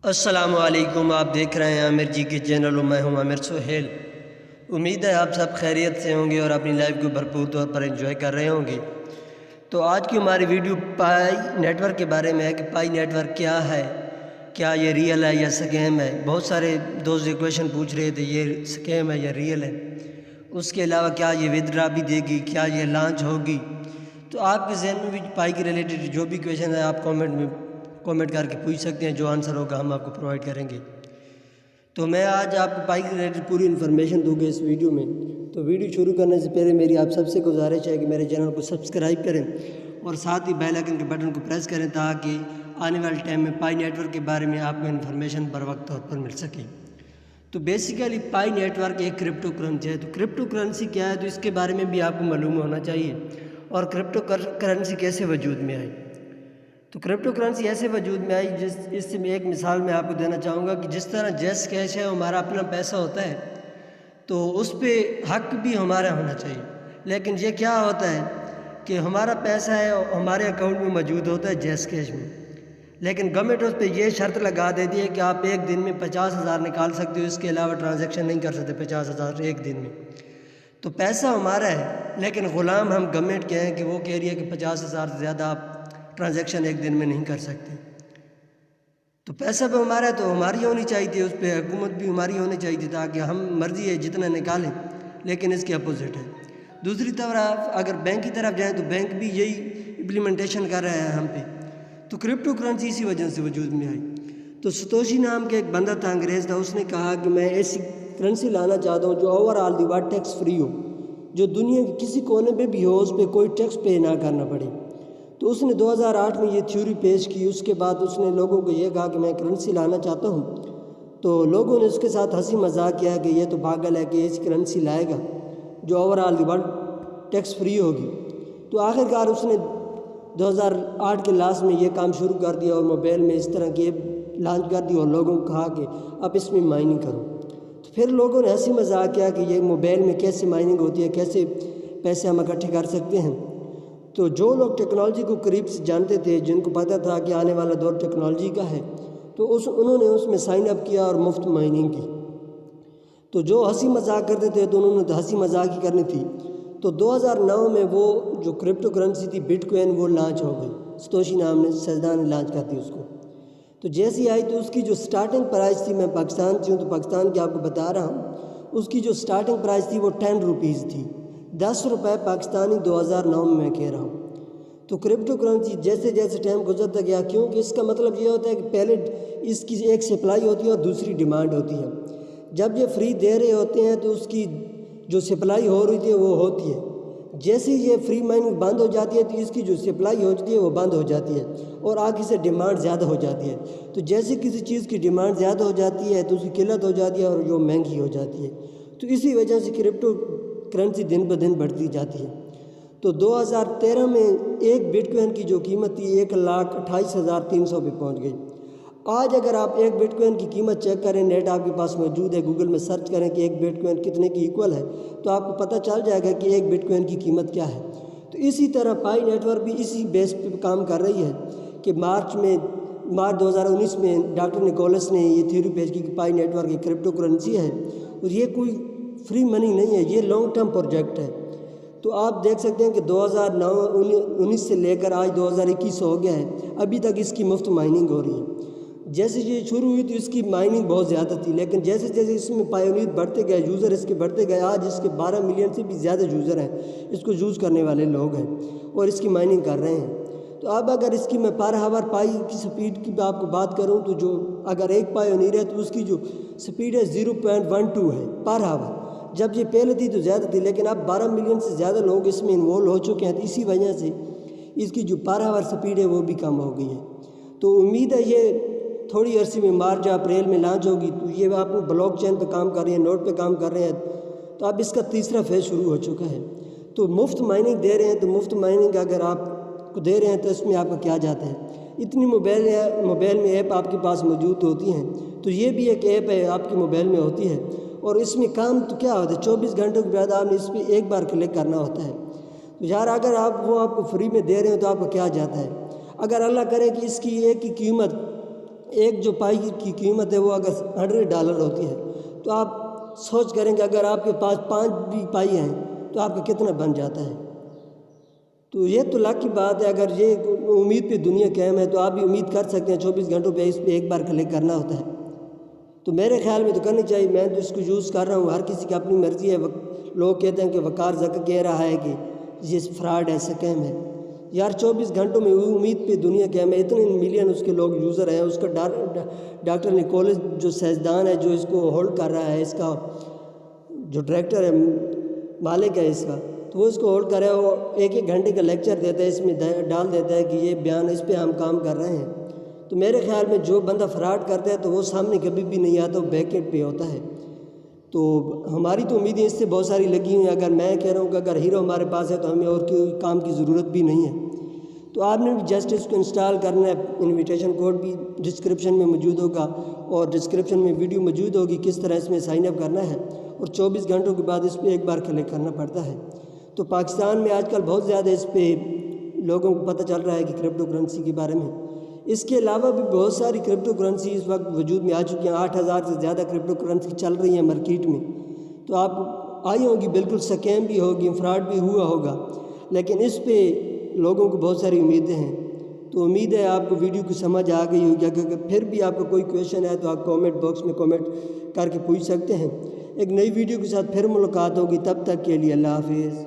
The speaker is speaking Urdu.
السلام علیکم، آپ دیکھ رہے ہیں عامر جی کے چینل اور میں ہوں عامر سہیل۔ امید ہے آپ سب خیریت سے ہوں گے اور اپنی لائف کو بھرپور طور پر انجوائے کر رہے ہوں گے۔ تو آج کی ہماری ویڈیو پائی نیٹ ورک کے بارے میں ہے کہ پائی نیٹ ورک کیا ہے، کیا یہ ریئل ہے یا سکیم ہے۔ بہت سارے دوست یہ کویشچن پوچھ رہے تھے یہ سکیم ہے یا ریئل ہے، اس کے علاوہ کیا یہ ودرا بھی دے گی، کیا یہ لانچ ہوگی۔ تو آپ کے ذہن میں بھی پائی کے ریلیٹڈ جو بھی کویشچن ہے آپ کامنٹ کر کے پوچھ سکتے ہیں، جو آنسر ہوگا ہم آپ کو پرووائڈ کریں گے۔ تو میں آج آپ کو پائی کے ریلیٹڈ پوری انفارمیشن دوں گا اس ویڈیو میں۔ تو ویڈیو شروع کرنے سے پہلے میری آپ سب سے گزارش ہے کہ میرے چینل کو سبسکرائب کریں اور ساتھ ہی بیل آئکن کے بٹن کو پریس کریں تاکہ آنے والے ٹائم میں پائی نیٹ ورک کے بارے میں آپ کو انفارمیشن بر وقت طور پر مل سکے۔ تو بیسیکلی پائی نیٹ ورک ایک کرپٹو کرنسی ہے۔ تو کرپٹو کرنسی کیا ہے، تو اس کے بارے میں بھی آپ کو معلوم ہونا چاہیے، اور کرپٹو کرنسی کیسے وجود میں آئی۔ تو کرپٹو کرنسی ایسے وجود میں آئی اس سے میں ایک مثال میں آپ کو دینا چاہوں گا کہ جس طرح جیس کیش ہے ہمارا اپنا پیسہ ہوتا ہے، تو اس پہ حق بھی ہمارا ہونا چاہیے۔ لیکن یہ کیا ہوتا ہے کہ ہمارا پیسہ ہے ہمارے اکاؤنٹ میں موجود ہوتا ہے جیس کیش میں، لیکن گورنمنٹ اس پہ یہ شرط لگا دیتی ہے کہ آپ ایک دن میں 50,000 نکال سکتے ہو، اس کے علاوہ ٹرانزیکشن نہیں کر سکتے 50,000 ایک دن میں۔ تو پیسہ ہمارا ہے لیکن غلام ہم گورنمنٹ کے ہیں کہ وہ کہہ رہی ہے کہ 50,000 سے زیادہ آپ ٹرانزیکشن ایک دن میں نہیں کر سکتے۔ تو پیسہ بھی ہمارا ہے تو ہماری ہونی چاہیے تھی، اس پہ حکومت بھی ہماری ہونی چاہیے تھی تاکہ ہم مرضی ہے جتنا نکالیں، لیکن اس کے اپوزٹ ہے۔ دوسری طرف اگر بینک کی طرف جائیں تو بینک بھی یہی امپلیمنٹیشن کر رہے ہیں ہم پہ۔ تو کرپٹو کرنسی اسی وجہ سے وجود میں آئی۔ تو ستوشی نام کے ایک بندہ تھا، انگریز تھا، اس نے کہا کہ میں ایسی کرنسی لانا چاہتا ہوں جو over all the world tax free ہو، جو دنیا کے کسی کونے پہ بھی ہو اس پہ کوئی ٹیکس پے نہ کرنا پڑے۔ تو اس نے 2008 میں یہ تھیوری پیش کی۔ اس کے بعد اس نے لوگوں کو یہ کہا کہ میں کرنسی لانا چاہتا ہوں، تو لوگوں نے اس کے ساتھ ہنسی مذاق کیا کہ یہ تو پاگل ہے کہ ایسی کرنسی لائے گا جو over all the world tax free ہوگی۔ تو آخرکار اس نے 2008 کے لاسٹ میں یہ کام شروع کر دیا اور موبائل میں اس طرح کی ایپ لانچ کر دی اور لوگوں کو کہا کہ آپ اس میں مائننگ کرو۔ تو پھر لوگوں نے ہنسی مذاق کیا کہ یہ موبائل میں کیسے مائننگ ہوتی ہے، کیسے پیسے ہم اکٹھے کر سکتے ہیں۔ تو جو لوگ ٹیکنالوجی کو قریب سے جانتے تھے، جن کو پتہ تھا کہ آنے والا دور ٹیکنالوجی کا ہے، تو انہوں نے اس میں سائن اپ کیا اور مفت مائننگ کی۔ تو جو ہنسی مذاق کرتے تھے تو انہوں نے تو ہنسی مذاق ہی کرنی تھی۔ تو 2009 میں وہ جو کرپٹو کرنسی تھی بٹ کوئن، وہ لانچ ہو گئی۔ ستوشی نام نے سائنسدان نے لانچ کر دی اس کو۔ تو جیسی آئی تو اس کی جو سٹارٹنگ پرائس تھی، میں پاکستان سے ہوں تو پاکستان کی آپ کو بتا رہا ہوں، اس کی جو سٹارٹنگ پرائس تھی وہ 10 روپیز تھی، 10 روپے پاکستانی 2009 میں کہہ رہا ہوں۔ تو کرپٹو کرنسی جیسے جیسے ٹائم گزرتا گیا، کیونکہ اس کا مطلب یہ ہوتا ہے کہ پہلے اس کی ایک سپلائی ہوتی ہے اور دوسری ڈیمانڈ ہوتی ہے۔ جب یہ فری دے رہے ہوتے ہیں تو اس کی جو سپلائی ہو رہی تھی وہ ہوتی ہے، جیسے یہ فری مائننگ بند ہو جاتی ہے تو اس کی جو سپلائی ہوتی ہے وہ بند ہو جاتی ہے اور آگے سے ڈیمانڈ زیادہ ہو جاتی ہے۔ تو جیسے کسی چیز کی ڈیمانڈ زیادہ ہو جاتی ہے تو اس کی قلت ہو جاتی ہے اور جو مہنگی ہو جاتی ہے۔ تو اسی وجہ سے کرپٹو کرنسی دن بہ دن بڑھتی جاتی ہے۔ تو 2013 میں ایک بٹ کوئن کی جو قیمت تھی 1,28,300 پہ پہنچ گئی۔ آج اگر آپ ایک بٹ کوئن کی قیمت چیک کریں، نیٹ آپ کے پاس موجود ہے، گوگل میں سرچ کریں کہ ایک بٹ کوئن کتنے کی ایکول ہے، تو آپ کو پتہ چل جائے گا کہ ایک بٹ کوئن کی قیمت کیا ہے۔ تو اسی طرح پائی نیٹ ورک بھی اسی بیس پہ کام کر رہی ہے کہ مارچ 2019 میں ڈاکٹر نکولس نے یہ تھیوری پیش کی کہ پائی نیٹ ورک ایک کرپٹو کرنسی ہے اور یہ کوئی فری منی نہیں ہے، یہ لانگ ٹرم پروجیکٹ ہے۔ تو آپ دیکھ سکتے ہیں کہ 2019 سے لے کر آج 2021 ہو گیا ہے، ابھی تک اس کی مفت مائننگ ہو رہی ہے۔ جیسے یہ شروع ہوئی تو اس کی مائننگ بہت زیادہ تھی، لیکن جیسے جیسے اس میں پائونیر بڑھتے گئے، یوزر اس کے بڑھتے گئے، آج اس کے 12 ملین سے بھی زیادہ یوزر ہیں، اس کو یوز کرنے والے لوگ ہیں اور اس کی مائننگ کر رہے ہیں۔ تو اب اگر اس کی میں پر ہاور پائی کی سپیڈ کی آپ کو بات کروں تو جو اگر ایک پائونیر ہے تو اس کی جو سپیڈ ہے 0.12 ہے پر ہاور۔ جب یہ پہلے تھی تو زیادہ تھی، لیکن اب 12 ملین سے زیادہ لوگ اس میں انوالو ہو چکے ہیں، تو اسی وجہ سے اس کی جو پر ہاور سپیڈ ہے وہ بھی کم ہو گئی ہے۔ تو امید ہے یہ تھوڑی عرصے میں مارچ اپریل میں لانچ ہوگی۔ تو یہ آپ بلاک چین پہ کام کر رہے ہیں، نوڈ پہ کام کر رہے ہیں، تو اب اس کا تیسرا فیز شروع ہو چکا ہے۔ تو مفت مائننگ دے رہے ہیں، تو مفت مائننگ اگر آپ کو دے رہے ہیں تو اس میں آپ کا کیا جاتا ہے؟ اتنی موبائل میں ایپ آپ کے پاس موجود ہوتی ہیں، تو یہ بھی ایک ایپ ہے آپ کے موبائل میں ہوتی ہے، اور اس میں کام تو کیا ہوتا ہے 24 گھنٹوں کے بعد آپ نے اس پہ ایک بار کلک کرنا ہوتا ہے۔ تو یار اگر وہ آپ کو فری میں دے رہے ہیں تو آپ کو کیا جاتا ہے؟ اگر اللہ کرے کہ اس کی ایک کی قیمت ایک جو پائی کی قیمت ہے وہ اگر $100 ہوتی ہے تو آپ سوچ کریں کہ اگر آپ کے پاس 5 بھی پائی ہیں تو آپ کا کتنا بن جاتا ہے۔ تو یہ تو لاکھ کی بات ہے، اگر یہ امید پہ دنیا قائم ہے تو آپ بھی امید کر سکتے ہیں 24 گھنٹوں پہ اس پہ ایک بار کلک کرنا ہوتا ہے۔ تو میرے خیال میں تو کرنی چاہیے، میں تو اس کو یوز کر رہا ہوں، ہر کسی کی اپنی مرضی ہے۔ لوگ کہتے ہیں کہ وقار زکر کہہ رہا ہے کہ یہ فراڈ ہے، سکیم ہے۔ یار 24 گھنٹوں میں امید پہ دنیا قائم ہے، اتنے ملین اس کے لوگ یوزر ہیں۔ اس کا ڈاکٹر نکولس جو سائنسدان ہے جو اس کو ہولڈ کر رہا ہے، اس کا جو ڈائریکٹر ہے، مالک ہے اس کا، تو وہ اس کو ہولڈ کر رہا ہے، وہ 1 گھنٹے کا لیکچر دیتا ہے، اس میں ڈال دیتا ہے کہ یہ بیان اس پہ ہم کام کر رہے ہیں۔ تو میرے خیال میں جو بندہ فراڈ کرتا ہے تو وہ سامنے کبھی بھی نہیں آتا، وہ بیک اینڈ پہ ہوتا ہے۔ تو ہماری تو امیدیں اس سے بہت ساری لگی ہوئی ہیں۔ اگر میں کہہ رہا ہوں کہ اگر ہیرو ہمارے پاس ہے تو ہمیں اور کوئی کام کی ضرورت بھی نہیں ہے۔ تو آپ نے بھی جسٹ اس کو انسٹال کرنا ہے۔ انویٹیشن کوڈ بھی ڈسکرپشن میں موجود ہوگا اور ڈسکرپشن میں ویڈیو موجود ہوگی کس طرح اس میں سائن اپ کرنا ہے، اور 24 گھنٹوں کے بعد اس پہ ایک بار کلک کرنا پڑتا ہے۔ تو پاکستان میں آج کل بہت زیادہ اس پہ لوگوں کو پتہ چل رہا ہے کہ کرپٹو کرنسی کے بارے میں۔ اس کے علاوہ بھی بہت ساری کرپٹو کرنسی اس وقت وجود میں آ چکی ہیں، 8000 سے زیادہ کرپٹو کرنسی چل رہی ہیں مارکیٹ میں۔ تو آپ آئی ہوگی، بالکل سکیم بھی ہوگی، فراڈ بھی ہوا ہوگا، لیکن اس پہ لوگوں کو بہت ساری امیدیں ہیں۔ تو امید ہے آپ کو ویڈیو کی سمجھ آ گئی ہوگی۔ اگر پھر بھی آپ کو کوئی کویشچن ہے تو آپ کامنٹ باکس میں کامنٹ کر کے پوچھ سکتے ہیں۔ ایک نئی ویڈیو کے ساتھ پھر ملاقات ہوگی، تب تک کے لیے اللہ حافظ۔